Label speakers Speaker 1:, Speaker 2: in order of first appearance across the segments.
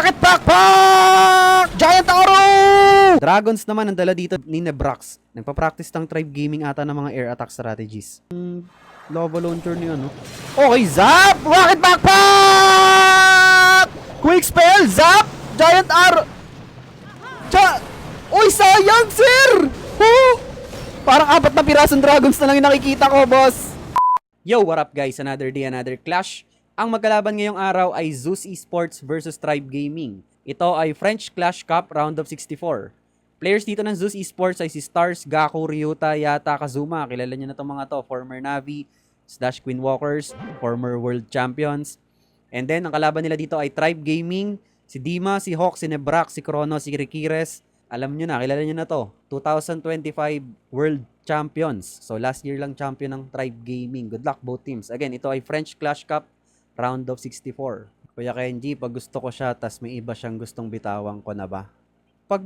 Speaker 1: Rocket Backpack! Giant Arrow! Dragons naman ang dala dito ni Nebrax. Nagpa-practice ng Tribe Gaming ata ng mga air attack strategies. Lava launcher niya, no? Okay, Zap! Rocket Backpack! Quick spell! Zap! Giant Arrow! Uy, sayang, sir! Oh! Parang 4 na pirasong dragons na lang yung nakikita ko, boss. Yo, what up guys? Another day, another clash. Ang magkalaban ngayong araw ay Zeus Esports versus Tribe Gaming. Ito ay French Clash Cup Round of 64. Players dito ng Zeus Esports ay si Stars, Gaku, Ryota, Yata, Kazuma. Kilala nyo na itong mga to. Former Navi, / Queen Walkers, former World Champions. And then, ang kalaban nila dito ay Tribe Gaming, si Dima, si Hawk, si Nebrax, si Chrono, si Rikires. Alam nyo na, kilala nyo na to. 2025 World Champions. So, last year lang champion ng Tribe Gaming. Good luck both teams. Again, ito ay French Clash Cup Round of 64. Kuya Kenji, pag gusto ko siya, tas may iba siyang gustong bitawan ko na ba? Pag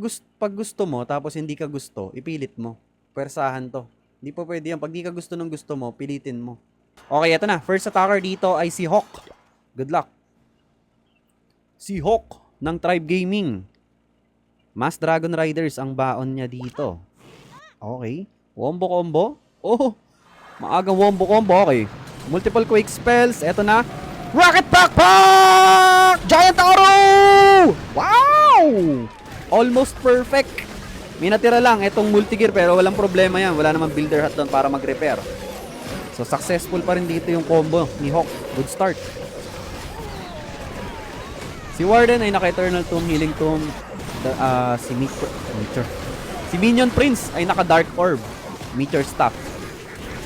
Speaker 1: gusto mo, tapos hindi ka gusto, ipilit mo. Pwersahan to. Hindi po pwede yan. Pag di ka gusto ng gusto mo, pilitin mo. Okay, eto na. First attacker dito ay si Hawk. Good luck. Si Hawk ng Tribe Gaming. Mass Dragon Riders ang baon niya dito. Okay. Wombo combo. Oh, maagang wombo combo. Okay. Multiple quick spells. Eto na. Rocket Backpack! Giant Arrow! Wow! Almost perfect. May natira lang itong multi-gear pero walang problema yan. Wala namang builder hat doon para mag-repair. So successful pa rin dito yung combo ni Hawk. Good start. Si Warden ay naka-Eternal Tomb, Healing Tomb. Si Meteor. Si Minion Prince ay naka-Dark Orb. Meteor Staff.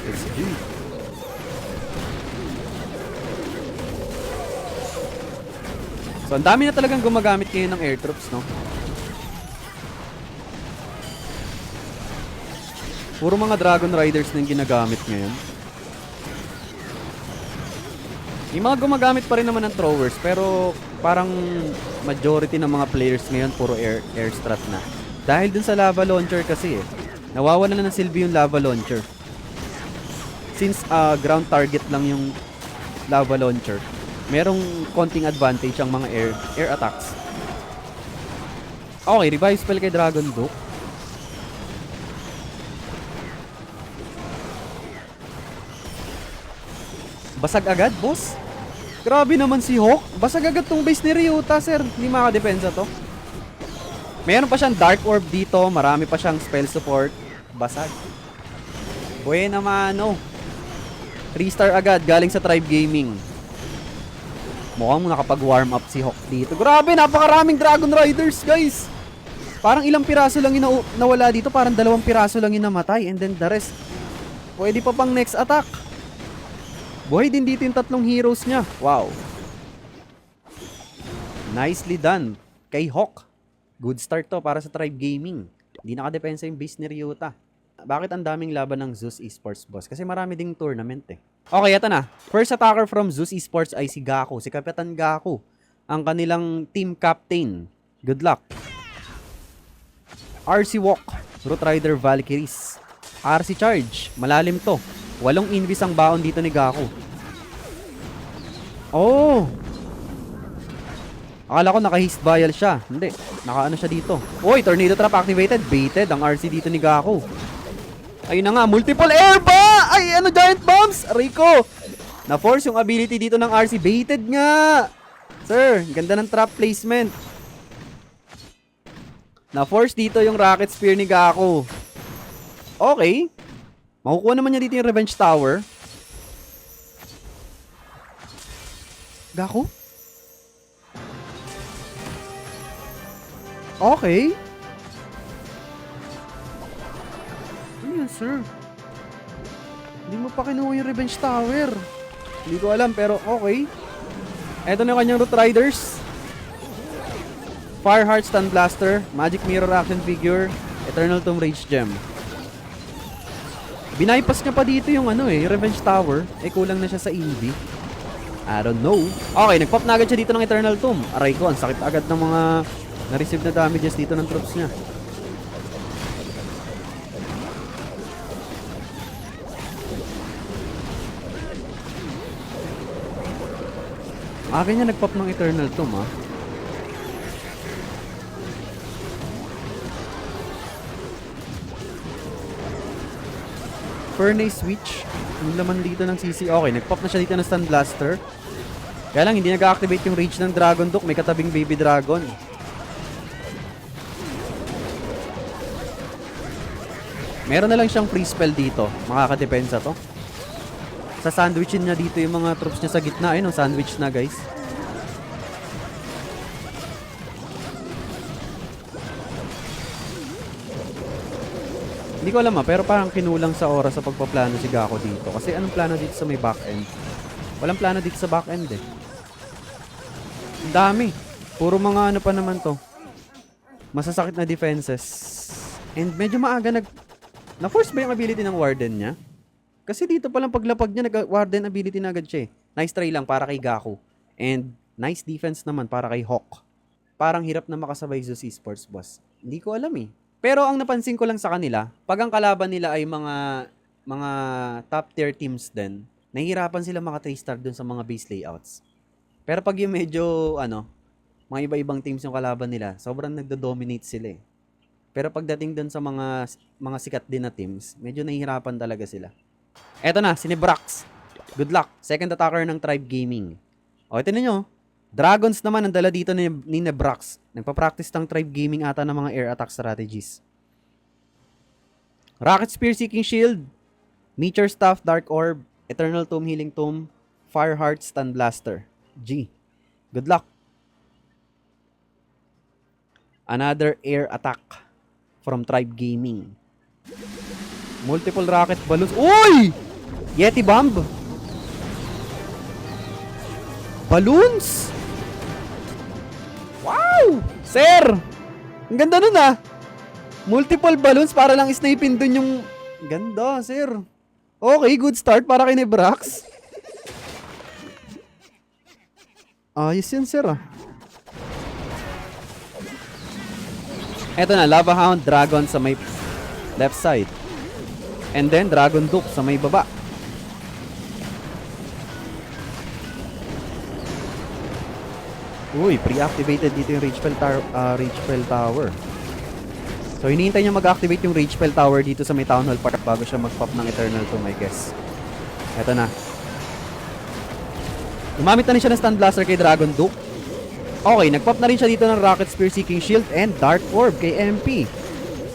Speaker 1: Let's go. So, ang dami na talagang gumagamit ngayon ng air troops, no? Puro mga Dragon Riders na yung ginagamit ngayon. May mga gumagamit pa rin naman ng throwers, pero parang majority ng mga players ngayon puro air strat na. Dahil dun sa lava launcher kasi nawawala na ng silbi yung lava launcher. Since ground target lang yung lava launcher, merong konting advantage ang mga air attacks. Okay, revive spell kay Dragon Duke. Basag agad, boss. Grabe naman si Hawk. Basag agad tong base ni Ryota, sir. Hindi makadepensa to. Meron pa siyang Dark Orb dito. Marami pa siyang spell support. Basag. Buena mano. 3-star agad galing sa Tribe Gaming. Mukhang nakapag-warm up si Hawk dito. Grabe, napakaraming Dragon Riders, guys. Parang ilang piraso lang yung nawala dito. Parang 2 piraso lang yung namatay. And then the rest, pwede pa pang next attack. Buhay din dito yung 3 heroes niya. Wow. Nicely done kay Hawk. Good start to para sa Tribe Gaming. Hindi nakadepensa yung base ni Ryota. Bakit ang daming laban ng Zeus Esports, boss? Kasi marami ding tournament eh. Okay, eto na. First attacker from Zeus Esports ay si Gaku. Si Kapitan Gaku. Ang kanilang team captain. Good luck. RC Walk. Root Rider Valkyries. RC Charge. Malalim to. 8 invis ang baon dito ni Gaku. Oh! Akala ko naka-haste vial siya. Hindi. Naka-ano siya dito. Oy, Tornado Trap activated. Baited ang RC dito ni Gaku. Ayun na nga. Multiple air ba? Ay, ano, giant bombs? Rico. Na-force yung ability dito ng RC. Baited nga. Sir, ganda ng trap placement. Na-force dito yung rocket spear ni Gaku. Okay. Makukuha naman niya dito yung Revenge Tower. Gaku? Okay. Ano yan, sir? Hindi mo pa kinuha yung Revenge Tower. Hindi ko alam, pero okay. Eto na yung kanyang Root Riders. Fireheart Stun Blaster, Magic Mirror Action Figure, Eternal Tomb Rage Gem. Binaypas niya pa dito yung yung Revenge Tower. Eh, kulang na siya sa EV. I don't know. Okay, nagpop na agad siya dito ng Eternal Tomb. Aray ko, ang sakit agad ng mga na-receive na damages dito ng troops niya. Aga niya nagpop ng Eternal Tomb, ha? Furnace Switch. Yung laman dito ng CC. Okay, nag-pop na siya dito ng Stun Blaster. Kaya lang, hindi nag-activate yung Rage ng Dragon Duke. May katabing Baby Dragon. Meron na lang siyang free spell dito. Makakadepensa to. Sa sandwichin niya dito yung mga troops niya sa gitna. Ayun, sandwich na guys. Hindi ko alam pero parang kinulang sa oras sa pagpaplano si Gako dito. Kasi anong plano dito sa may back-end? Walang plano dito sa back-end eh. Ang dami. Puro mga ano pa naman to. Masasakit na defenses. And medyo maaga na-force ba yung ability ng Warden niya? Kasi dito palang paglapag niya, nag-Warden ability na agad siya eh. Nice try lang para kay Gako. And nice defense naman para kay Hawk. Parang hirap na makasabay Zeus Esports, boss. Hindi ko alam eh. Pero ang napansin ko lang sa kanila, pag ang kalaban nila ay mga top tier teams din, nahihirapan sila maka 3-star dun sa mga base layouts. Pero pag yung medyo, mga iba-ibang teams yung kalaban nila, sobrang nagdo-dominate sila eh. Pero pagdating dun sa mga sikat din na teams, medyo nahihirapan talaga sila. Eto na, si Nebrax. Good luck. Second attacker ng Tribe Gaming. O, ito ninyo. Dragons naman ang dala dito ni Nebrax. Nagpa-practice ng Tribe Gaming ata ng mga air attack strategies. Rocket Spear, Seeking Shield, Meteor Staff, Dark Orb, Eternal Tomb, Healing Tomb, Fire Heart, Stun Blaster. G. Good luck. Another air attack from Tribe Gaming. Multiple rocket balloons. Uy! Yeti Bomb. Balloons? Wow! Sir! Ang ganda nun Multiple balloons para lang snipin dun yung... Ganda, sir. Okay, good start para kay Nebrax. Ayos yan, sir Eto na, Lava Hound, Dragon sa may left side. And then, Dragon Duke sa may baba. Uy, pre-activated dito yung Ragefell Tower. So, hinihintay niya mag-activate yung Ragefell Tower dito sa may Town Hall Park bago siya mag-pop ng Eternal Tomb, I guess. Eto na. Gumamit na rin siya ng Stun Blaster kay Dragon Duke. Okay, nag-pop na rin siya dito ng Rocket Spear, Seeking Shield, and Dark Orb kay MP.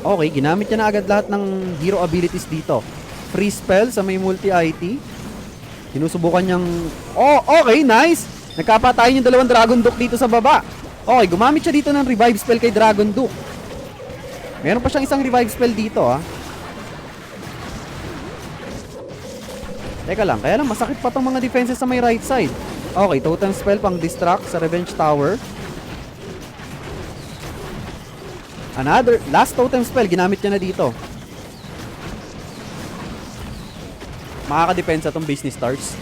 Speaker 1: Okay, ginamit niya na agad lahat ng hero abilities dito. Free spell sa may multi-IT. Sinusubukan niyang... Oh, okay, nice! Nagkapatayin yung dalawang Dragon Duke dito sa baba. Okay, gumamit siya dito ng revive spell kay Dragon Duke. Meron pa siyang isang revive spell dito Teka lang, kaya lang masakit pa tong mga defenses sa may right side. Okay, totem spell pang distract sa Revenge Tower. Another, last totem spell, ginamit niya na dito. Makakadepensa tong Business Stars.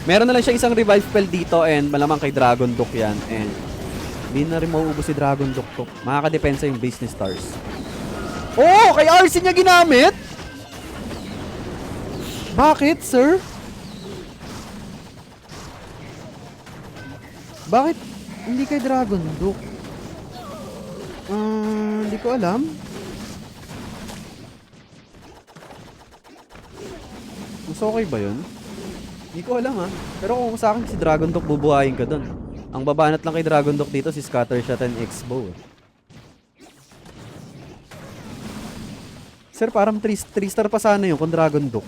Speaker 1: Meron na lang siya isang revive spell dito and malamang kay Dragon Duke yan. And hindi na rin mauubos si Dragon Duke to. Makakadepensa yung Business Stars. Oh! Kay RC niya ginamit? Bakit, sir? Bakit hindi kay Dragon Duke? Hindi ko alam. Mas okay ba yun? Hindi ko alam Pero kung sa akin si Dragon Duke, bubuhayin ka dun. Ang babanat lang kay Dragon Duke dito si Scattershot and X-Bow. Sir, parang 3-star pa sana yun kung Dragon Duke.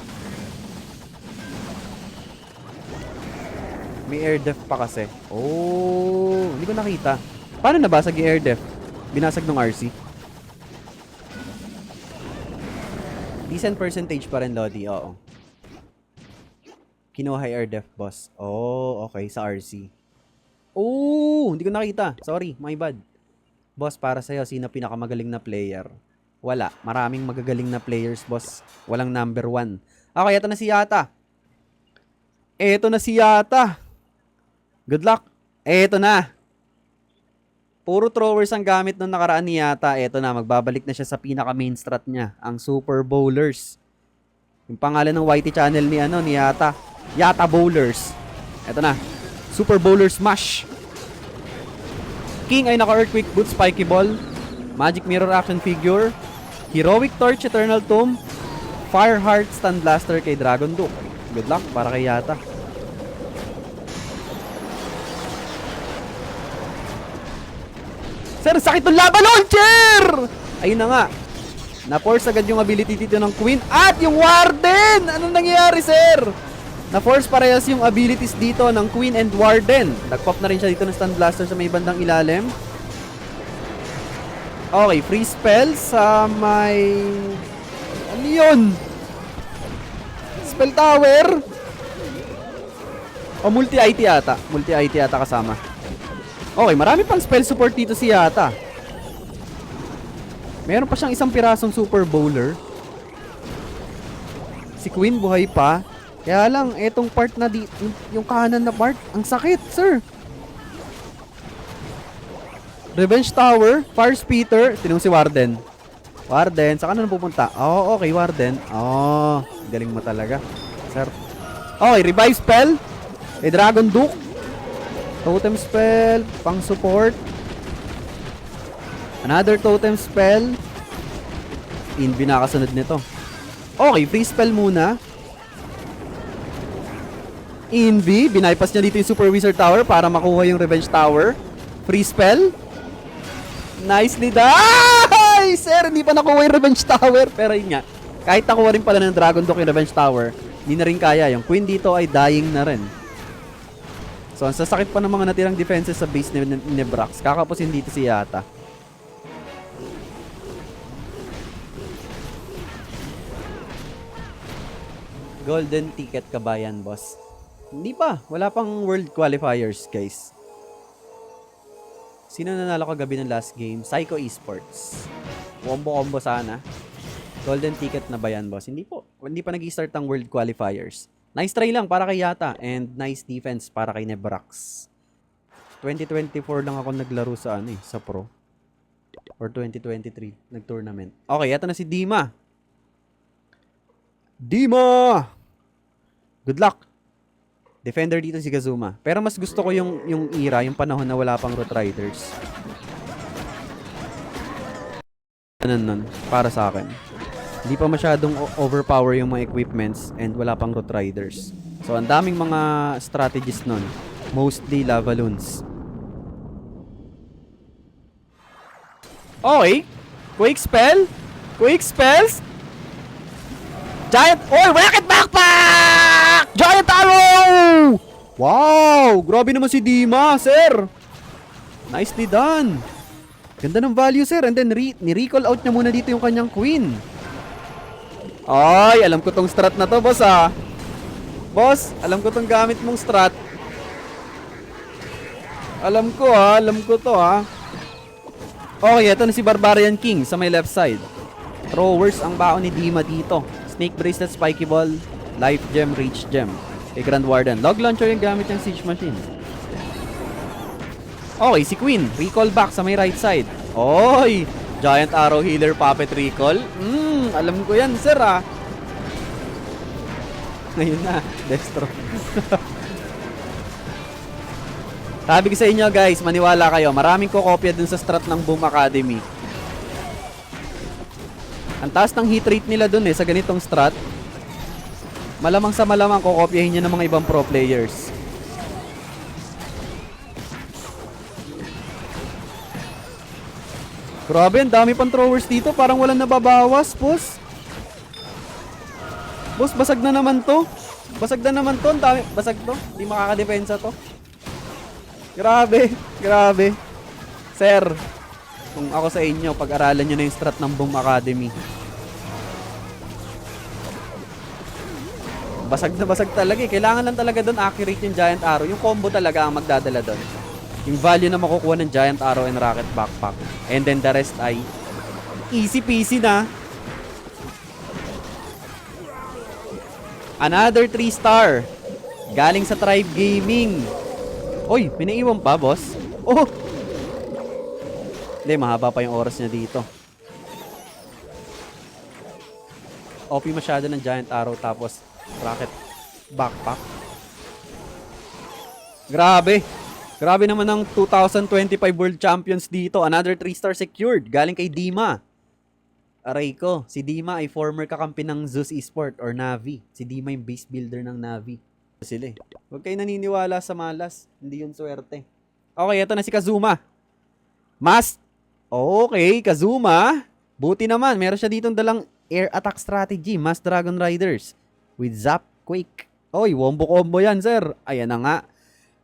Speaker 1: May air def pa kasi. Oh, hindi ko nakita. Paano nabasag yung air def? Binasag ng RC. Decent percentage pa rin, Lodi. Oo. Kinuha air def, boss. Oh, okay. Sa RC. Oh, hindi ko nakita. Sorry, my bad. Boss, para sa'yo, sino pinakamagaling na player? Wala. Maraming magagaling na players, boss. Walang number 1. Okay, eto na si Yata. Eto na si Yata. Good luck. Eto na. Puro throwers ang gamit nung nakaraan ni Yata. Eto na, magbabalik na siya sa pinaka main strat niya. Ang Super Bowlers. Yung pangalan ng YT channel ni Yata. Yata Bowlers. Eto na. Super Bowler Smash. King ay naka-Earthquake Boot, Spiky Ball. Magic Mirror Action Figure. Heroic Torch, Eternal Tomb. Fireheart Stun Blaster kay Dragon Duke. Good luck para kay Yata. Sir, sakit ng lava launcher! Ayun na nga. Na-force agad yung ability dito ng Queen at yung Warden! Anong nangyayari, sir? Na-force parehas yung abilities dito ng Queen and Warden. Nag-pop na rin siya dito ng Stun Blaster sa may bandang ilalim. Okay, free spell sa may... Ano yun? Spell Tower? O multi-IT yata. Multi-IT yata kasama. Okay, marami pang spell support dito si Yata. Meron pa siyang isang pirasong Super Bowler. Si Queen buhay pa. Kaya lang, etong part na yung kanan na part, ang sakit, sir. Revenge Tower, Fire Speeder, tinong si Warden. Warden, saan ka na pupunta? Oh, okay, Warden. Oh, galing mo talaga, sir. Okay, Revive Spell. Kay Dragon Duke. Totem Spell, pang support. Another Totem Spell. Invi nakasunod nito. Okay, free spell muna. Invi, binaypass niya dito yung Super Wizard Tower para makuha yung Revenge Tower. Free spell. Nicely done! Ay, sir, hindi pa nakuha yung Revenge Tower. Pero yun nga, kahit nakuha rin pala ng Dragon Duke yung Revenge Tower, hindi na rin kaya. Yung Queen dito ay dying na rin. So, ang sasakit pa ng mga natirang defenses sa base ni Brax. Kakapusin dito si Yata. Golden ticket kabayan, boss. Hindi pa. Wala pang world qualifiers, guys. Sino nanalo kagabi ng last game? Psycho Esports. Combo sana. Golden ticket na ba yan, boss? Hindi po. Hindi pa nag-start ang world qualifiers. Nice try lang para kay Yata and nice defense para kay Nebrax. 2024 lang ako naglaro sa sa Pro. Or 2023 nag-tournament. Okay, eto na si Dima. Dima! Good luck. Defender dito si Kazuma. Pero mas gusto ko yung era, yung panahon na wala pang Root Riders. Nun, para sa akin. Hindi pa masyadong overpower yung mga equipments and wala pang Root Riders. So, ang daming mga strategies nun. Mostly lava loons. Okay. Quick spell. Quick spells. Giant... Oh, Rocket Backpack! Giant Arrow! Wow! Grabe naman si Dima, sir. Nicely done. Ganda ng value, sir. And then, ni-recall out niya muna dito yung kanyang Queen. Ay, alam ko tong strat na to, boss, ah. Boss, alam ko tong gamit mong strat. Alam ko, ha. Alam ko to, ha. Okay, ito na si Barbarian King sa may left side. Throwers ang baon ni Dima dito. Snake Bracelet, Spiky Ball, Life Gem, Rage Gem. Kay Grand Warden. Log Launcher yung gamit ng Siege Machine. Okay, si Queen. Recall back sa may right side. Oy! Giant Arrow Healer Puppet Recall. Alam ko yan, sir, ah. Ngayon na, Destro. Sabi ko sa inyo, guys, maniwala kayo. Maraming kokopya dun sa strat ng Boom Academy. Ang taas ng hit rate nila dun sa ganitong strat. Malamang sa malamang kokopyahin nyo ng mga ibang pro players. Grabe, ang dami pang throwers dito. Parang walang nababawas, boss. Boss, basag na naman to. Basag na naman to. Ang dami. Basag to. Hindi makakadepensa to. Grabe. Grabe. Sir, kung ako sa inyo, pag-aralan nyo na yung strat ng Boom Academy. Basag na basag talaga eh. Kailangan lang talaga doon accurate yung Giant Arrow. Yung combo talaga ang magdadala doon. Yung value na makukuha ng Giant Arrow and Rocket Backpack. And then the rest ay easy peasy na. Another 3-star. Galing sa Tribe Gaming. Oy, pinaiwan pa, boss. Oh! Hindi, mahaba pa yung oras niya dito. OP masyado ng Giant Arrow tapos Rocket Backpack. Grabe. Grabe naman ang 2025 World Champions dito. Another 3-star secured. Galing kay Dima. Aray ko, si Dima ay former kakampi ng Zeus Esport or Navi. Si Dima yung base builder ng Navi. Sila eh. Huwag kayo naniniwala sa malas. Hindi yun swerte. Okay, ito na si Kazuma. Mas. Okay, Kazuma. Buti naman, meron siya ditong dalang air attack strategy. Mass Dragon Riders. With Zap Quake. Oy, wombo combo yan, sir. Ayan na nga.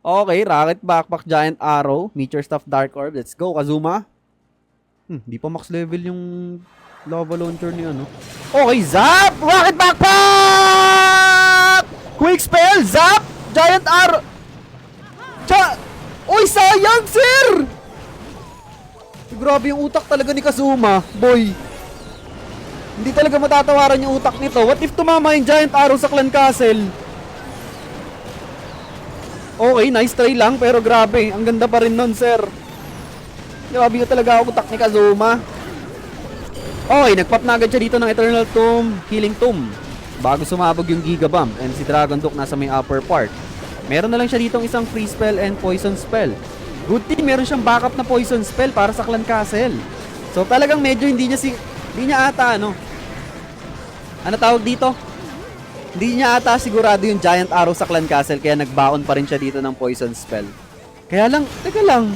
Speaker 1: Okay, Rocket Backpack, Giant Arrow, Meteor Staff, Dark Orb. Let's go, Kazuma. Di pa max level yung lava launcher niya, no? Okay, Zap! Rocket Backpack! Quick Spell, Zap! Giant Arrow! Uy, sayang, sir! Grabe yung utak talaga ni Kazuma, boy. Hindi talaga matatawaran yung utak nito. What if tumama yung Giant Arrow sa Clan Castle? Okay, nice try lang, pero grabe. Ang ganda pa rin nun, sir. Grabe yung talaga ang utak ni Kazuma. Okay, nagpop na agad siya dito ng Eternal Tomb, Healing Tomb. Bago sumabog yung Giga Bomb and si Dragon Duke nasa may upper part. Meron na lang siya ditong isang free spell and poison spell. Good thing meron siyang backup na poison spell para sa Clan Castle. So talagang medyo hindi niya ata ano tawag dito? Hindi niya ata sigurado yung Giant Arrow sa Clan Castle kaya nagbaon pa rin siya dito ng poison spell. Kaya lang, teka lang.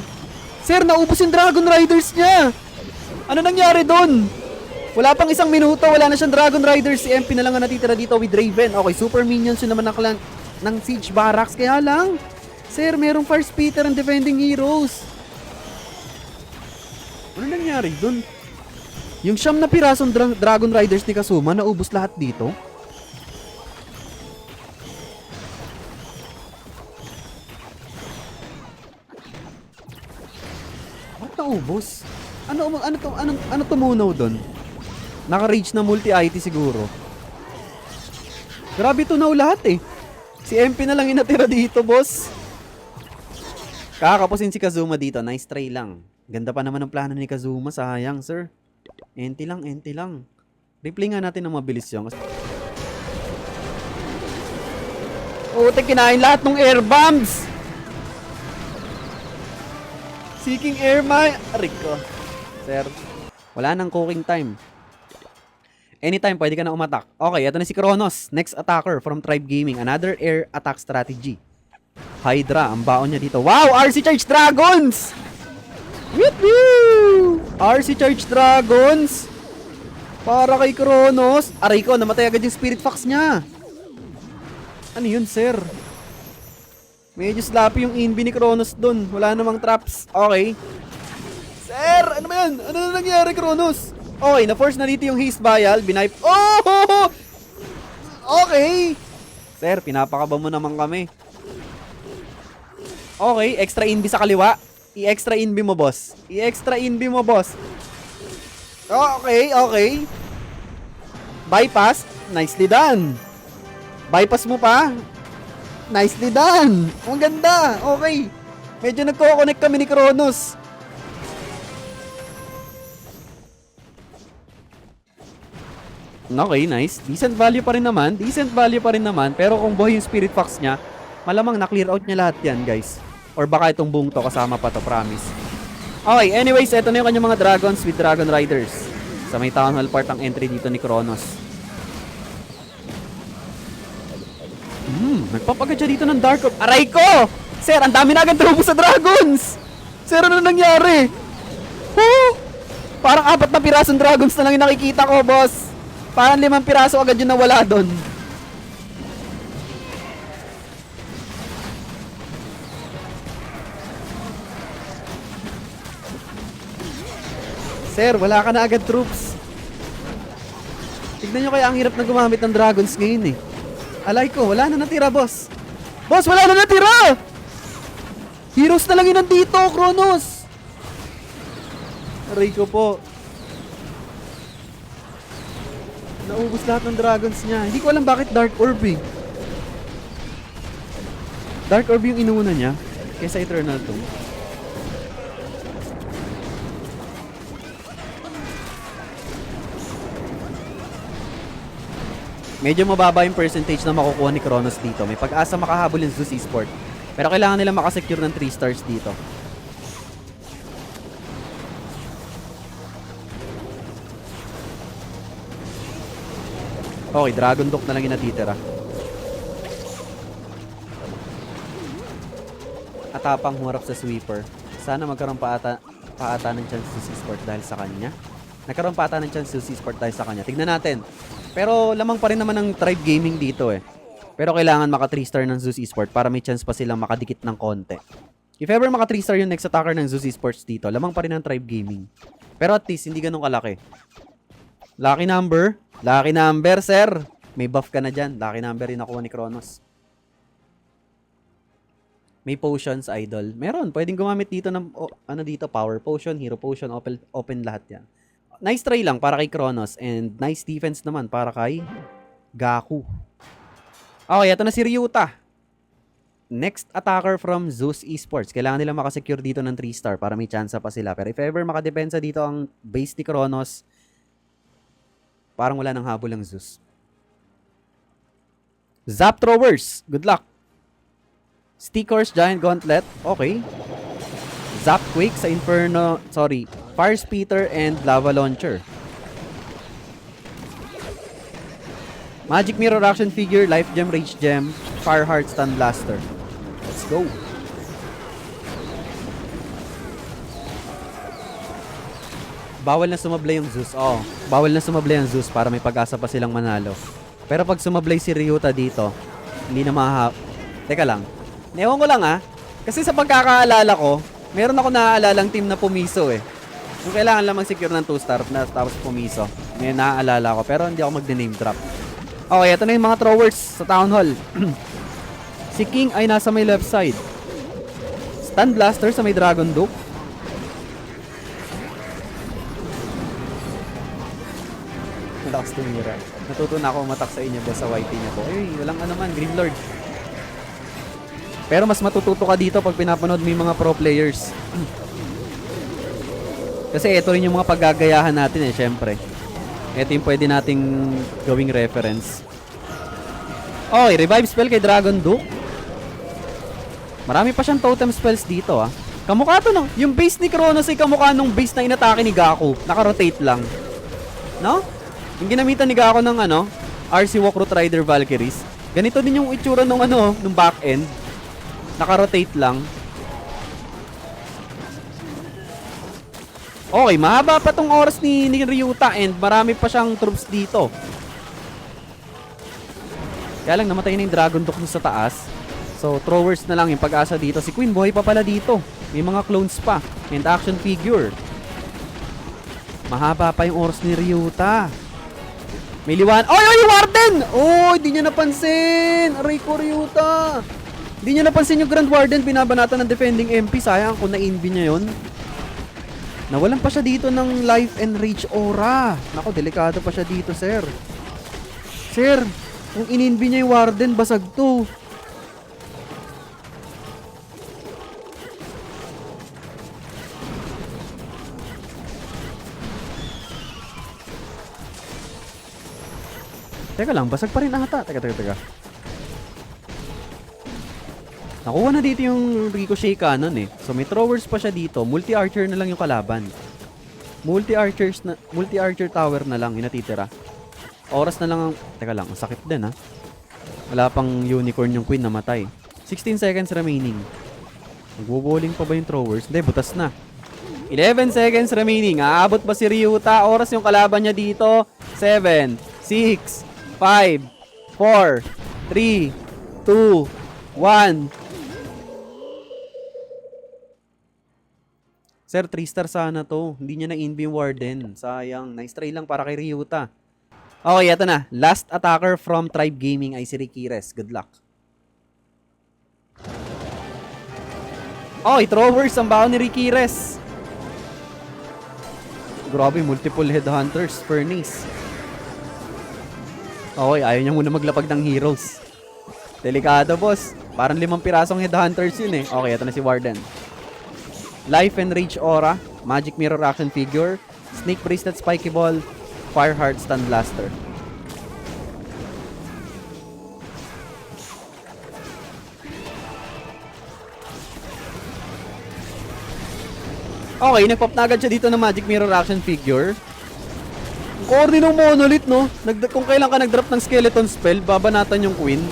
Speaker 1: Sir, naubos yung Dragon Riders niya. Ano nangyari doon? Wala pang isang minuto, wala na siyang Dragon Riders. Si MP na lang ang natitira dito with Raven. Okay, super minions yun naman ng Clan ng Siege Barracks. Kaya lang, sir, merong Fire Spitter and Defending Heroes. Ano nangyari doon? Yung siyam na pirasong Dragon Riders ni Kazuma, naubos lahat dito. Bakit naubos? Ano tumunaw doon? Naka-reach na multi-IT siguro. Grabe tunaw lahat eh. Si MP na lang yung natira dito, boss. Kakapusin si Kazuma dito. Nice try lang. Ganda pa naman ang plano ni Kazuma. Sayang, sir. Enti lang. Replay nga natin ng mabilis yung. Utek, kinain lahat ng air bombs. Seeking air Rico. Sir, wala nang cooking time. Anytime, pwede ka na umatak. Okay, ito na si Kronos. Next attacker from Tribe Gaming. Another air attack strategy. Hydra, ang baon niya dito. Wow! RC Charge Dragons! Woo! RC Charge Dragons! Para kay Kronos. Aray ko, namatay agad yung Spirit Fox niya. Ano yun, sir? Medyo sloppy yung inbi ni Kronos dun. Wala namang traps. Okay. Sir, ano ba yan? Ano na nangyari, Kronos? Okay, na-force na dito yung Haste Vial. Binipe. Oh! Okay. Sir, pinapakaba mo naman kami. Okay, extra inbi sa kaliwa. I-extra inbi mo, boss. I-extra inbi mo, boss. Okay. Bypass. Nicely done. Bypass mo pa. Nicely done. Ang ganda. Okay. Medyo nagko-connect kami ni Kronos. Okay, nice. Decent value pa rin naman. Pero kung buhay yung Spirit Fox niya, malamang na-clear out niya lahat yan, guys. Or baka itong buong to kasama pa to, promise. Okay, anyways, ito na yung kanyang mga dragons with Dragon Riders. Sa may Town Hall part ang entry dito ni Kronos. Nagpapagad siya dito ng Dark Orb. Aray ko! Sir, ang dami na agad trubo sa dragons! Sir, ano nangyari? Parang 4 na pirasong dragons na lang yung nakikita ko, boss. Parang 5 piraso agad yung nawala doon. Sir, wala ka na agad troops. Tignan nyo kaya ang hirap na gumamit ng dragons ngayon eh. Alay ko, wala na natira, boss. Boss, wala na natira! Heroes na lang yun nandito, Kronos. Aray ko po. Naubos lahat ng dragons niya. Hindi ko alam bakit Dark Orb eh. Dark Orb yung inuuna niya kaysa Eternal Tomb. Medyo mababa yung percentage na makukuha ni Kronos dito. May pag-asa makahabol yung Zeus Esport. Pero kailangan nila makasecure ng 3 stars dito. Okay, Dragon Duck na lang yung natitira. Atapang humarap sa sweeper. Sana magkaroon paata ng chance si Sport dahil sa kanya. Nagkaroon paata ng chance si Sport dahil sa kanya. Tignan natin. Pero lamang pa rin naman ng Tribe Gaming dito eh. Pero kailangan maka 3-star ng Zeus Esports para may chance pa silang makadikit ng konti. If ever maka 3-star yung next attacker ng Zeus Esports dito, lamang pa rin ng Tribe Gaming. Pero at least, hindi ganun kalaki. Lucky number. Lucky number, sir. May buff ka na dyan. Lucky number rin nakuha ni Kronos. May potions, idol. Meron. Pwedeng gumamit dito ng, ano dito, power potion, hero potion, open lahat yan. Nice try lang para kay Kronos. And nice defense naman para kay Gaku. Okay, ito na si Ryuta. Next attacker from Zeus Esports. Kailangan nila makasecure dito ng 3-star para may chance pa sila. Pero if ever makadepensa dito ang base ni Kronos, parang wala nang habol ang Zeus. Zap Throwers. Good luck. Stick Horse Giant Gauntlet. Okay. Zap Quake sa Inferno. Sorry. Fire Speeder and Lava Launcher. Magic Mirror Action Figure. Life Gem, Rage Gem. Fire Heart, Stun Blaster. Let's go. Bawal na sumablay yung Zeus. Oh, bawal na sumablay ang Zeus para may pag-asa pa silang manalo. Pero pag sumablay si Ryuta dito, hindi na Teka lang. Ewan ko lang kasi sa pagkakaalala ko, meron ako naaallalang team na pumiso eh. Yung kailangan lang mag-secure ng 2-star na tapos pumiso. May naaalala ko pero hindi ako mag-name drop. Okay, ito na yung mga throwers sa Town Hall. Si King ay nasa may left side. Stun Blaster sa may Dragon Duke. Malakas tumira. Natuto na ako umatak sa inyo boss sa YT niya po. Ay, walang man, Grimlord. Pero mas matututo ka dito pag pinapanood mo yung mga pro players. Kasi ito rin yung mga paggagayahan natin eh, syempre. Ito yung pwede nating gawing reference. Okay, revive spell kay Dragon Duke. Marami pa siyang totem spells dito Kamukha to yung base ni Kronos ay kamukha nung base na inatake ni Gaku. Naka-rotate lang. No? Yung ginamitan ni Gaku ng RC Walkroot Rider Valkyries. Ganito din yung itsura nung nung back end. Naka-rotate lang. Okay, mahaba pa tong oras ni Ryuta and marami pa siyang troops dito. Kaya lang namatay na yung Dragon Duke sa taas. So, throwers na lang yung pag-asa dito. Si Queen buhay pa pala dito. May mga clones pa. And action figure. Mahaba pa yung oras ni Ryuta. May liwan. Oy! Warden! Oh, hindi niya napansin. Aray ko, Ryuta. Hindi niya napansin yung Grand Warden. Binabanatan ng defending MP. Sayang kung na-invi niya yun. Nawalan pa siya dito ng Life and Rage Aura. Nako, delikado pa siya dito, sir. Sir, kung in-invi niya yung Warden, basag to. Teka lang, basag pa rin ata. Teka. Nakuha na dito yung Ricochet Cannon eh. So may throwers pa siya dito. Multi-archer na lang yung kalaban. Multi-archer tower na lang yung natitira. Oras na lang ang... Teka lang, ang sakit din Wala pang unicorn yung queen namatay. 16 seconds remaining. Nagbo-bowling pa ba yung throwers? Hindi, butas na. 11 seconds remaining. Aabot ba si Ryuta? Oras yung kalaban niya dito. 7, 6, 5, 4, 3, 2, 1. Sir, 3-star sana to. Hindi niya na-invi yung Warden. Sayang. Nice try lang para kay Ryuta. Okay, ito na. Last attacker from Tribe Gaming ay si Rikires. Good luck. Okay, throwers ang baon ni Rikires. Grabe, multiple headhunters. Furnace. Okay, ayaw niya muna maglapag ng heroes. Delikado, boss. Parang 5 pirasong headhunters yun eh. Okay, ito na si Warden. Life and Rage Aura, Magic Mirror Action Figure, Snake Bracelet Spiky Ball, Fire Heart Stun Blaster. Okay, nagpop na agad siya dito ng Magic Mirror Action Figure. Corny ng Monolith, no? Kung kailan ka nag-drop ng skeleton spell, babanatan yung queen.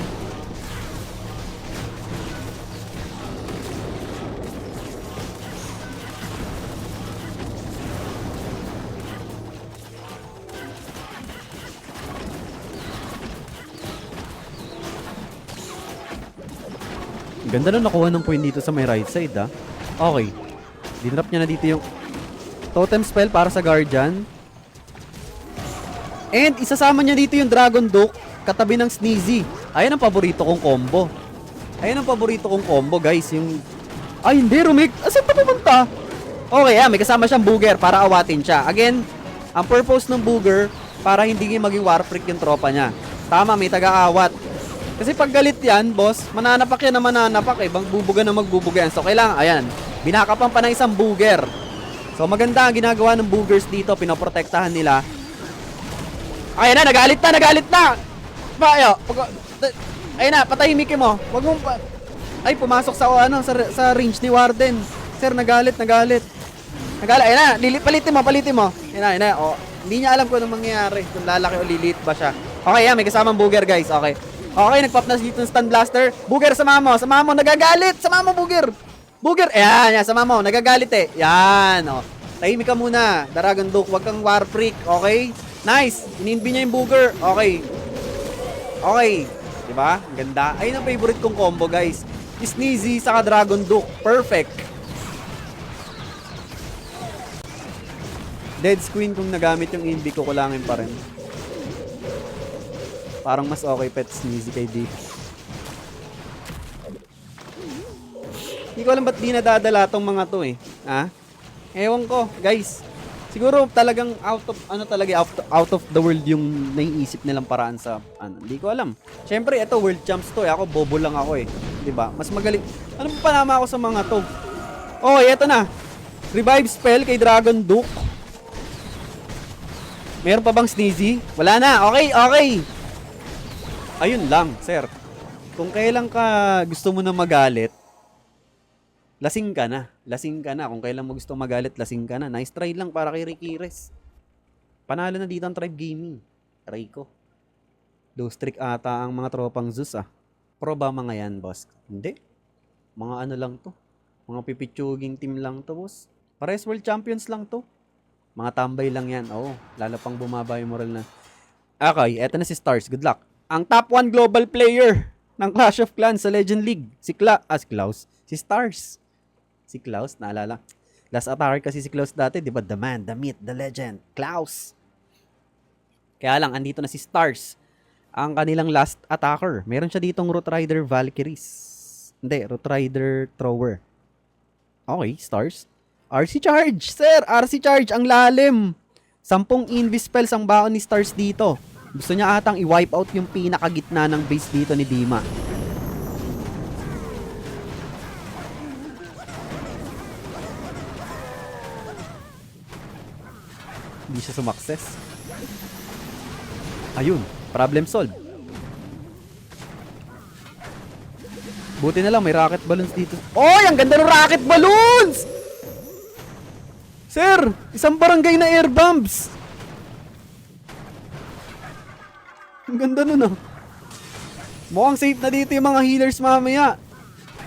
Speaker 1: Ganda na nakuha ng queen dito sa may right side, ah. Okay. Dinrop niya na dito yung totem spell para sa Guardian. And isasama niya dito yung Dragon Duke katabi ng Sneezy. Ayan ang paborito kong combo. Ayan ang paborito kong combo, guys. Yung... Ay, hindi, Rumik. Asan pa pumunta? Okay, may kasama siyang Booger para awatin siya. Again, ang purpose ng Booger para hindi maging Warfreak yung tropa niya. Tama, may taga-awat. Kasi pag galit yan, boss, mananapak yan na mananapak eh. Magbubuga na magbubuga yan. So, kailangan, ayan, binakapan pa ng isang Booger. So, maganda ang ginagawa ng Boogers dito. Pinoprotektahan nila. Ayan na, nagalit na! Bayo, ayun na, patahimikin mo. Wag mong ay, pumasok sa sa range ni Warden. Sir, nagalit. Nagalit, ayun na, palitin mo. Ayun na, oh. Hindi niya alam kung anong mangyayari. Kung lalaki o lilit ba siya. Okay, may kasamang Booger, guys. Okay, nagpop na dito ng Stun Blaster. Booger, sama mo, nagagalit. Sama mo, Booger, ayan, sama mo, nagagalit eh. Yan, oh. Tahimik ka muna, Dragon Duke, wag kang Warfreak, okay? Nice! Ininbi niya yung Booger. Okay. Diba? Ganda. Ayun ang favorite kong combo, guys. Sneezy saka Dragon Duke. Perfect. Dead Queen kung nagamit yung Invi ko, kulangin pa rin. Parang mas okay pet Sneezy kay D. Hindi ko alam ba't di nadadala tong mga to eh. Ha? Ewan ko, guys. Siguro talagang out of the world yung naiisip nilang paraan sa hindi ko alam. Syempre ito world champs to eh. Ako bobo lang ako eh. 'Di ba? Mas magaling. Ano pa panama ako sa mga to? Oh, eto na. Revive spell kay Dragon Duke. Meron pa bang Sneezy? Wala na. Okay. Ayun lang, sir. Kung kailan ka gusto mo na magalit, lasing ka na. Kung kailan mo gusto magalit, lasing ka na. Nice try lang para kay Rikires. Panalo na dito ang Tribe Gaming. Try ko. Low streak ata ang mga tropang Zeus ah. Pro ba mga yan, boss? Hindi. Mga ano lang to. Mga pipitsuging team lang to, boss. Pares world champions lang to. Mga tambay lang yan. Lalo pang bumaba yung moral na. Okay, eto na si Stars. Good luck. Ang top 1 global player ng Clash of Clans sa Legend League. Si Klaus. Si Stars. Si Klaus, naalala. Last attacker kasi si Klaus dati, di ba? The man, the myth, the legend. Klaus. Kaya lang, andito na si Stars. Ang kanilang last attacker. Meron siya ditong Root Rider Valkyries. Hindi, Root Rider Thrower. Okay, Stars. RC Charge, sir! RC Charge, ang lalim. 10 Invis spells ang baon ni Stars dito. Gusto niya atang i-wipe out yung pinakagitna ng base dito ni Dima. Hindi siya sumakses. Ayun, problem solved. Buti na lang may rocket balloons dito. Oy, ang ganda ng rocket balloons! Sir, isang barangay na air bombs. Ang ganda nun ah. Mukhang safe na dito yung mga healers mamaya.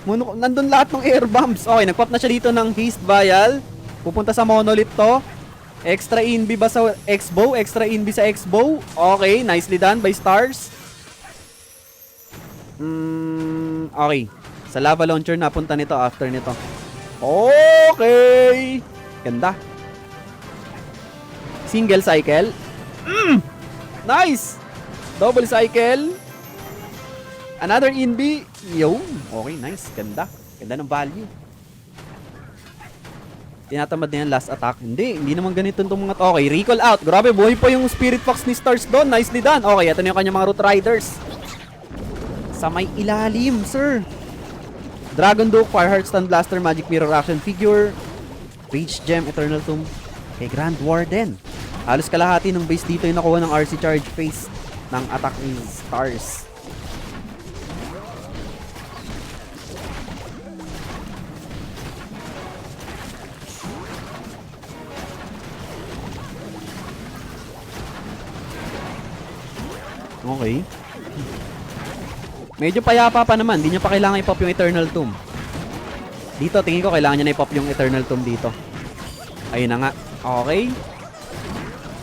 Speaker 1: Nandun lahat ng air bombs. Okay, nagpop na siya dito ng Haste Vial. Pupunta sa Monolith to. Extra inbi ba sa X-Bow? Extra inbi sa X-Bow. Okay, nicely done by Stars. Okay. Sa lava launcher napunta nito after nito. Okay. Ganda. Single cycle. Nice. Double cycle. Another inbi. Yo. Okay, nice. Ganda. Ganda ng value. Tinatamad na yan last attack. Hindi naman ganito itong mga... Okay, recall out. Grabe, buhay pa yung Spirit Fox ni Stars doon. Nicely done. Okay, ito na yung kanyang mga Root Riders. Sa may ilalim, sir. Dragon Duke, Fireheart, Stun Blaster, Magic Mirror Action Figure, Rage Gem, Eternal Tomb, kay Grand Warden. Halos kalahati ng base dito yung nakuha ng RC Charge face ng attack ni Stars. Okay. Medyo payapa pa naman. Hindi niya pa kailangan i-pop yung Eternal Tomb. Dito, tingin ko kailangan niya na i-pop yung Eternal Tomb dito. Ayun na nga. Okay.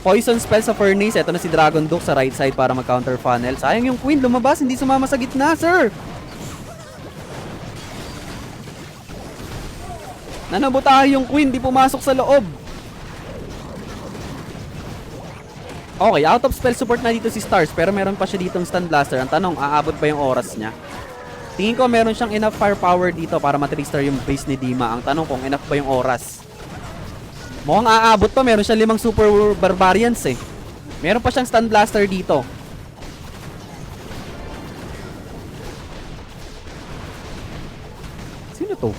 Speaker 1: Poison spell sa Furnace. Ito na si Dragon Duke sa right side para mag-counter funnel. Sayang yung Queen. Lumabas. Hindi sumama sa gitna, sir. Nanabutahe yung Queen. Di pumasok sa loob. Okay, out of spell support na dito si Stars, pero meron pa siya ditong Stun Blaster. Ang tanong, aabot ba yung oras niya? Tingin ko meron siyang enough firepower dito para ma-3-star yung base ni Dima. Ang tanong kung enough ba yung oras. Mukhang aabot pa, meron siya 5 Super Barbarians eh. Meron pa siyang Stun Blaster dito. Sino to?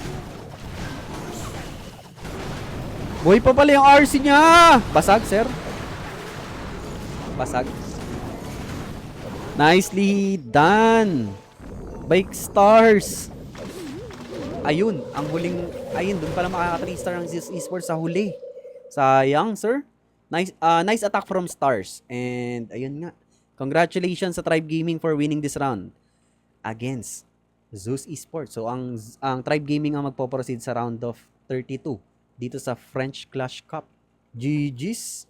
Speaker 1: Buhay pa pala yung RC niya! Basag, sir. Basag. Nicely done. Bike Stars. Ayun, ang huling, ayun, dun pala makaka-3 star ang Zeus Esports sa huli. Sayang, sir. Nice attack from Stars. And ayun nga. Congratulations sa Tribe Gaming for winning this round against Zeus Esports. So ang Tribe Gaming ang magpo-proceed sa round of 32 dito sa French Clash Cup. GG's.